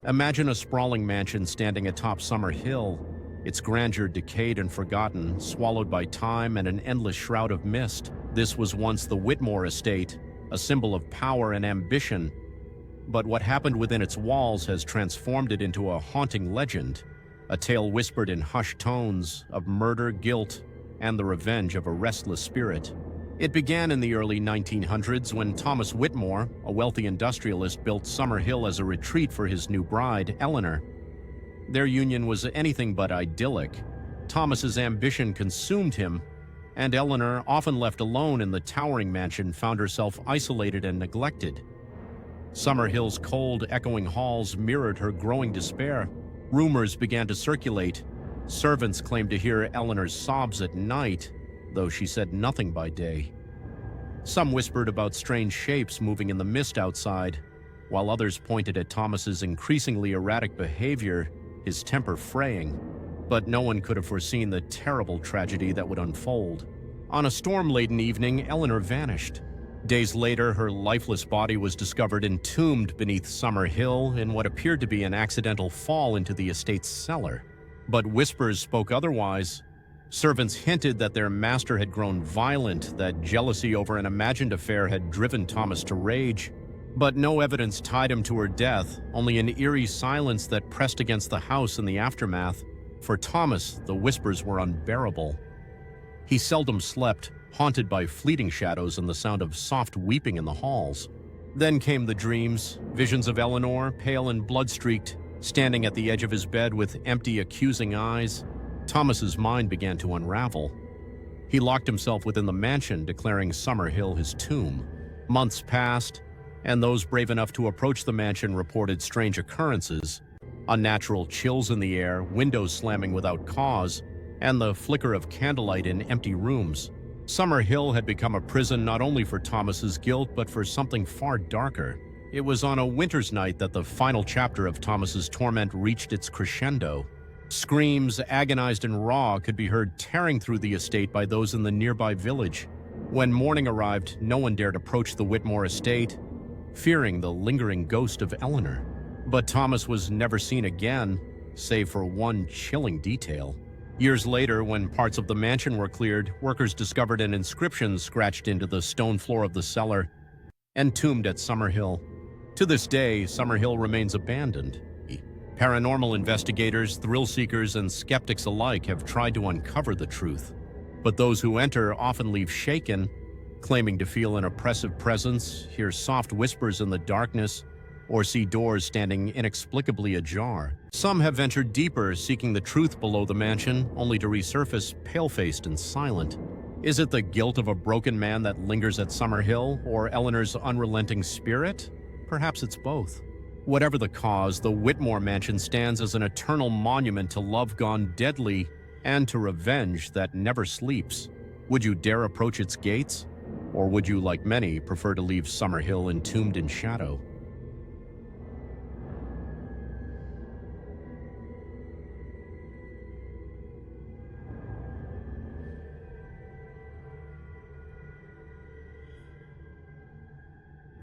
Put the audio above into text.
Imagine a sprawling mansion standing atop Summer Hill, its grandeur decayed and forgotten, swallowed by time and an endless shroud of mist. This was once the Whitmore estate, a symbol of power and ambition, but what happened within its walls has transformed it into a haunting legend, a tale whispered in hushed tones of murder, guilt, and the revenge of a restless spirit. It began in the early 1900s when Thomas Whitmore, a wealthy industrialist, built Summer Hill as a retreat for his new bride, Eleanor. Their union was anything but idyllic. Thomas's ambition consumed him, and Eleanor, often left alone in the towering mansion, found herself isolated and neglected. Summer Hill's cold, echoing halls mirrored her growing despair. Rumors began to circulate. Servants claimed to hear Eleanor's sobs at night, though she said nothing by day. Some whispered about strange shapes moving in the mist outside, while others pointed at Thomas's increasingly erratic behavior, his temper fraying. But no one could have foreseen the terrible tragedy that would unfold. On a storm-laden evening, Eleanor vanished. Days later, her lifeless body was discovered entombed beneath Summer Hill in what appeared to be an accidental fall into the estate's cellar. But whispers spoke otherwise. Servants hinted that their master had grown violent, that jealousy over an imagined affair had driven Thomas to rage. But no evidence tied him to her death, only an eerie silence that pressed against the house in the aftermath. For Thomas, the whispers were unbearable. He seldom slept, haunted by fleeting shadows and the sound of soft weeping in the halls. Then came the dreams, visions of Eleanor, pale and blood-streaked, standing at the edge of his bed with empty, accusing eyes. Thomas's mind began to unravel. He locked himself within the mansion, declaring Summer Hill his tomb. Months passed, and those brave enough to approach the mansion reported strange occurrences. Unnatural chills in the air, windows slamming without cause, and the flicker of candlelight in empty rooms. Summer Hill had become a prison not only for Thomas's guilt, but for something far darker. It was on a winter's night that the final chapter of Thomas's torment reached its crescendo. Screams, agonized and raw, could be heard tearing through the estate by those in the nearby village. When morning arrived, no one dared approach the Whitmore estate, fearing the lingering ghost of Eleanor. But Thomas was never seen again, save for one chilling detail. Years later, when parts of the mansion were cleared, workers discovered an inscription scratched into the stone floor of the cellar, "Entombed at Summer Hill." To this day, Summer Hill remains abandoned. Paranormal investigators, thrill-seekers, and skeptics alike have tried to uncover the truth. But those who enter often leave shaken, claiming to feel an oppressive presence, hear soft whispers in the darkness, or see doors standing inexplicably ajar. Some have ventured deeper, seeking the truth below the mansion, only to resurface pale-faced and silent. Is it the guilt of a broken man that lingers at Summer Hill, or Eleanor's unrelenting spirit? Perhaps it's both. Whatever the cause, the Whitmore mansion stands as an eternal monument to love gone deadly and to revenge that never sleeps. Would you dare approach its gates? Or would you, like many, prefer to leave Summer Hill entombed in shadow?